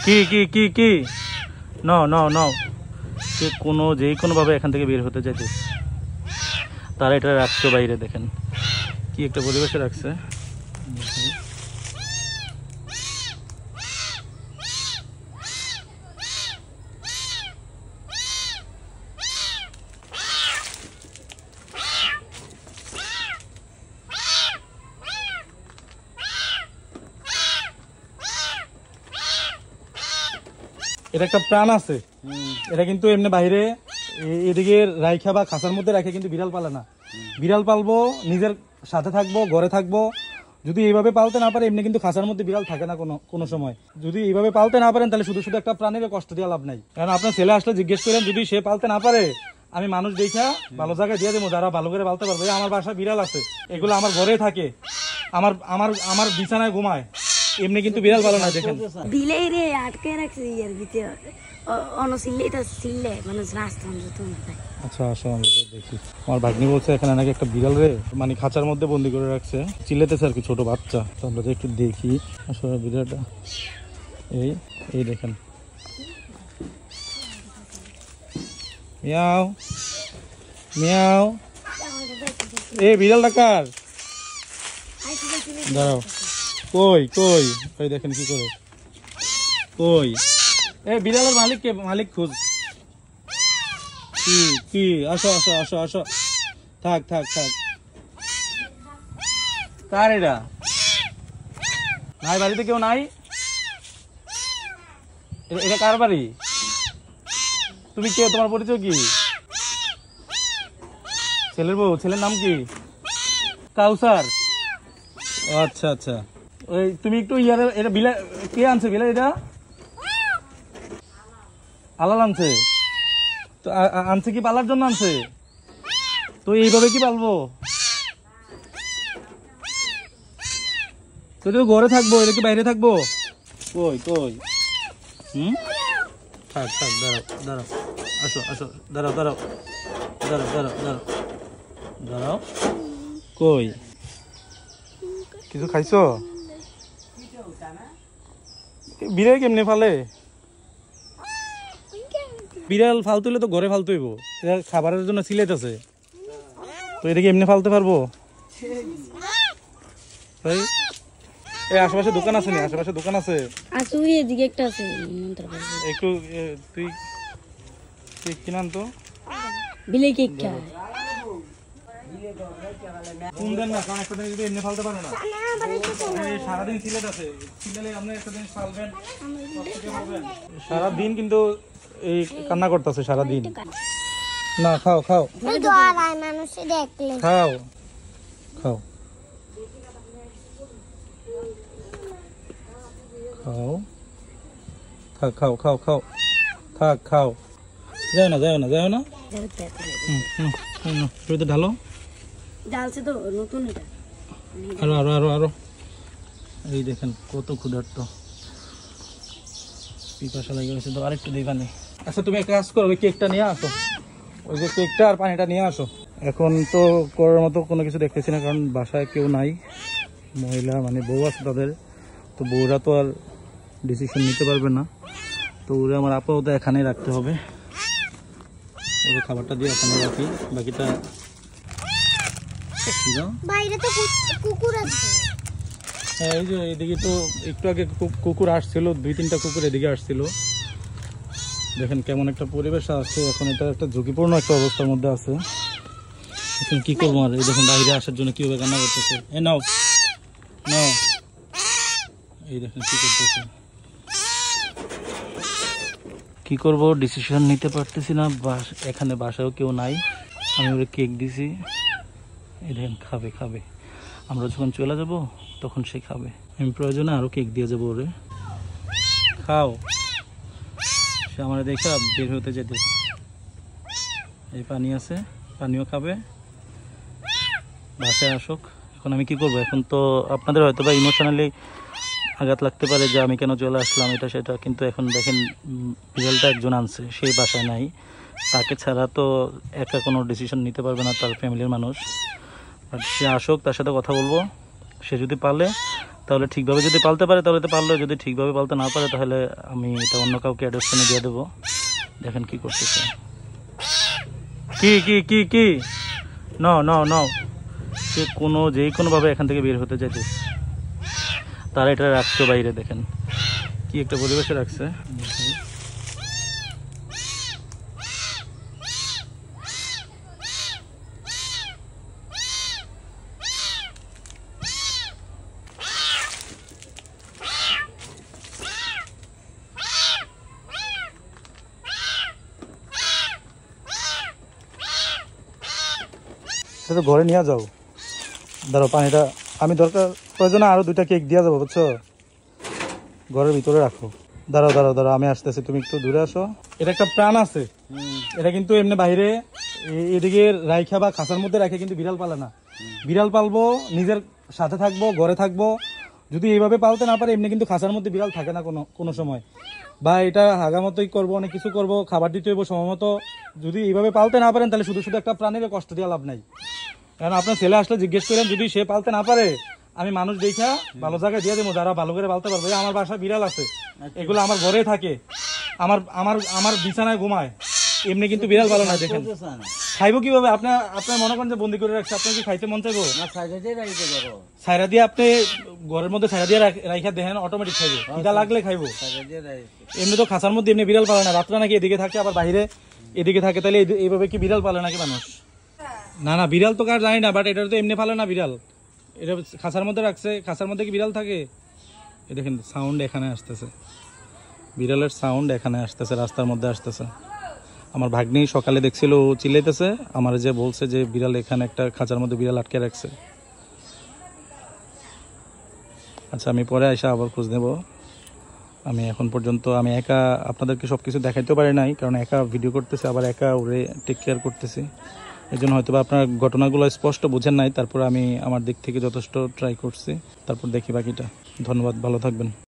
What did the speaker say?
কি কি কি কি নাও নাও নাও, সে কোনো যে কোনোভাবে এখান থেকে বের হতে চাইছে। তারা এটা রাখছে বাইরে, দেখেন কি একটা পরিবেশে রাখছে। এটা একটা প্রাণ আছে, এটা কিন্তু এমনি বাইরে এদিকে রাইখা বা খাঁচার মধ্যে রাখে কিন্তু বিড়াল পালে না। বিড়াল পালবো, নিজের সাথে থাকবো, ঘরে থাকবো। যদি এইভাবে পালতে না পারে, এমনি কিন্তু খাঁচার মধ্যে বিড়াল থাকে না কোনো সময়। যদি এইভাবে পালতে না পারেন, তাহলে শুধু শুধু একটা প্রাণীর কষ্ট দিয়ে লাভ নাই। কারণ আপনার ছেলে আসলে জিজ্ঞেস করেন, যদি সে পালতে না পারে, আমি মানুষ দেখা ভালো জায়গায় দিয়ে দেবো যারা ভালো করে পালতে পারবে। আমার বাসায় বিড়াল আছে, এগুলো আমার ঘরে থাকে, আমার আমার আমার বিছানায় ঘুমায়, এমনি কিন্তু বিড়াল ভালো না। দেখেন বিলাই রে আটকে রাখছে ইয়ার ভিতরে, অনসিল্লেটা সিল্লে মানে রাস্তা তো। আচ্ছা আসো আমরা দেখি। আমার ভাগ্নি বলছে এখানে নাকি একটা বিড়াল রে মানে খাঁচার মধ্যে বন্দি করে রাখছে, চিল্লাতেছে আর কি, ছোট বাচ্চা। তো আমরা একটু দেখি আসলে বিড়ালটা। এই এই দেখেন, মিয়াও মিয়াও। এই বিড়ালটা কার? দাঁড়াও, কই কই ওই দেখেন কি করে, কই এই বিড়ালের মালিক কে? মালিক খোঁজ। কি কি আসো আসো আসো আসো, থাক থাক থাক। কার এটা? নাই, বাড়িতে কেউ নাই? এটা কার বাড়ি? তুমি কে? তোমার পরিচয় কি? ছেলের বউ? ছেলের নাম কি? কাউসার। আচ্ছা আচ্ছা, ওই তুমি একটু ইয়ার এটা বিলা কে আনছে? বিলা এটা আলাল আনছে? তো আনছে কি পালার জন্য আনছে? তো এইভাবে কি পালবো? তো ঘরে থাকবো, এটা কি বাইরে থাকবো? কই কই, থাক থাক, দাঁড়াও দাঁড়াও, আসো আসো, দাঁড়াও দাঁড়াও দাঁড়াও দাঁড়াও দাঁড়াও দাঁড়াও। কই কিছু খাইছো? বিড়াল কেমনে ফালে? বিড়াল ফালতু হলে তো ঘরে ফালতু হইব, খাবারের জন্য সিলেট আছে, তো এটা কি এমনি ফালতে পারবো? এই আশেপাশে দোকান আছে না? আশেপাশে দোকান আছে, এদিকে একটা আছে, একটু তুই কিনান তো বিলে কেক খা কোন দেন না, কারণ একটা দিন যদি এমনি ফালতে পারে না, সারাদিন সিলেট আছে, সিলেটে আপনি একটা দিন ফালবেন, সারাদিন কিন্তু এই কান্না করতেছে সারাদিন। না খাও খাও খাও খাও খাও, থাক খাও খাও খাও, থাক খাও, যাও না যাও না যাও না, তো ঢালো, ডালছে তো নতুন এটা, আরো আরো আরো আরো। এই দেখেন কত ক্ষুধার্ত, পিপাসা লেগে গেছে তো, আরেকটু দিই পানি। আচ্ছা তুমি একটা কাজ করো, ওই কেকটা নিয়ে আসো, ওই যে কেকটা আর পানিটা নিয়ে আসো। এখন তো করার মতো কোনো কিছু দেখতেছি না, কারণ বাসায় কেউ নাই, মহিলা মানে বউ আছে তাদের, তো বউরা তো আর ডিসিশন নিতে পারবে না, তো ওরা আমার আপাতত এখানেই রাখতে হবে। ওই খাবারটা দিয়ে ওখানে রাখি, বাকিটা বাইরে তো কুকুর আছে। হ্যাঁ এই যে এদিকে তো একটু আগে কুকুর আসছিল, 2-3টা কুকুর এদিকে আসছিল। দেখেন কেমন একটা পরিবেশ আছে এখন, এটা একটা ঝুঁকিপূর্ণ একটা অবস্থার মধ্যে আছে। এখন কি করবো আর, এই দেখেন বাইরে আসার জন্য কিভাবে কান্না করতেছে। এ নাও নাও, এই দেখেন কি করতেছে। কি করব, ডিসিশন নিতে পারতেছি না, এখানে বাসায়ও কেউ নাই, আমি ওরে কেক দিছি, এই দেখেন খাবে খাবে, আমরা যখন চলে যাব তখন সে খাবে, আমি প্রয়োজনে আরো কেক দিয়ে যাবো ওরে। খাও, সে আমার দেখা বের হতে যেতে। এই পানি আছে, পানিও খাবে, বাসায় আসুক। এখন আমি কি করব, এখন তো আপনাদের হয়তো বা ইমোশনালি আঘাত লাগতে পারে যে আমি কেন চলে আসলাম এটা সেটা, কিন্তু এখন দেখেন বিড়ালটা একজন আনছে, সেই বাসায় নাই, তাকে ছাড়া তো একা কোনো ডিসিশন নিতে পারবে না তার ফ্যামিলির মানুষ। বাট সে আসুক, তার সাথে কথা বলবো, সে যদি পালে তাহলে ঠিকভাবে যদি পালতে পারে তাহলে তো পারলো, যদি ঠিকভাবে পালতে না পারে তাহলে আমি এটা অন্য কাউকে অ্যাডপশনে দিয়ে দেবো। দেখেন কি করতেছে, কি কি কি কি নাও নাও নাও, সে যে কোনোভাবে এখান থেকে বের হতে চাইছে। তারা এটা রাখছে বাইরে, দেখেন কি একটা পরিবেশে রাখছে। এটা তো ঘরে নিয়ে যাও, দাঁড়াও পানিটা আমি দরকার প্রয়োজনে আরো 2টা কেক দিয়ে যাবো, বুঝছো? ঘরের ভিতরে রাখো। দাঁড়াও দাঁড়াও দাঁড়াও, আমি আসতেছি, তুমি একটু দূরে আসো। এটা একটা প্রাণ আছে, এটা কিন্তু এমনি বাইরে এদিকে রাইখা বা খাঁচার মধ্যে রাখে কিন্তু বিড়াল পালে না। বিড়াল পালবো, নিজের সাথে থাকবো, ঘরে থাকবো। যদি এইভাবে পালতে না পারে, এমনি কিন্তু খাঁচার মধ্যে বিড়াল থাকে না কোনো সময়। বা এটা হাগামতোই করবো, অনেক কিছু করবো, খাবার দিতে হইব সময় মতো। যদি এইভাবে পালতে না পারেন তাহলে শুধু শুধু একটা প্রাণীর কষ্ট দিয়ে লাভ নাই। কারণ আপনার ছেলে আসলে জিজ্ঞেস করেন, যদি সে পালতে না পারে আমি মানুষ দেখা ভালো জায়গায় দিয়ে দেবো, যারা ভালো করে পালতে পারবে। আমার বাসায় বিড়াল আছে, এগুলো আমার ঘরে থাকে, আমার আমার আমার বিছানায় ঘুমায়, এমনি কিন্তু বিড়াল ভালো না। দেখেন খাইবো কিভাবে? আপনার মনে করেন যে বন্দি করে রাখছে, আপনার কি খাইতে মন চাইবো? ছাইরা দিয়ে আপনি ঘরের মধ্যে ছাইরা দিয়ে রাইখা দেখেন, অটোমেটিক খাইবো, খিদা লাগলে খাইবো। এমনি তো খাঁচার মধ্যে এমনি বিড়াল পালে না, রাত্রে নাকি এদিকে থাকে আবার বাইরে এদিকে থাকে। তাহলে এইভাবে কি বিড়াল পালে নাকি মানুষ? না না, বিড়াল তো কার জানি না, বাট এটা তো এমনি পালে না বিড়াল। এটা খাঁচার মধ্যে রাখছে, খাঁচার মধ্যে কি বিড়াল থাকে? এই দেখেন সাউন্ড এখানে আসতেছে, বিড়ালের সাউন্ড এখানে আসতেছে, রাস্তার মধ্যে আসতেছে। আমার ভাগ্নি সকালে দেখছিল, ও চিল্লাইতেছে, আমার যে বলছে যে বিড়াল এখানে একটা খাঁচার মধ্যে বিড়াল আটকে রাখছে। আচ্ছা, আমি পরে এসে আবার খোঁজ নেব। আমি এখন পর্যন্ত আমি একা আপনাদেরকে সবকিছু দেখাইতে পারি নাই, কারণ একা ভিডিও করতেছি, আবার একা ওরে টেক কেয়ার করতেছি। এই জন্য হয়তো আপনার ঘটনাগুলো স্পষ্ট বুঝেন নাই। তারপর আমি আমার দিক থেকে যথেষ্ট ট্রাই করছি, তারপর দেখি বাকিটা। ধন্যবাদ, ভালো থাকবেন।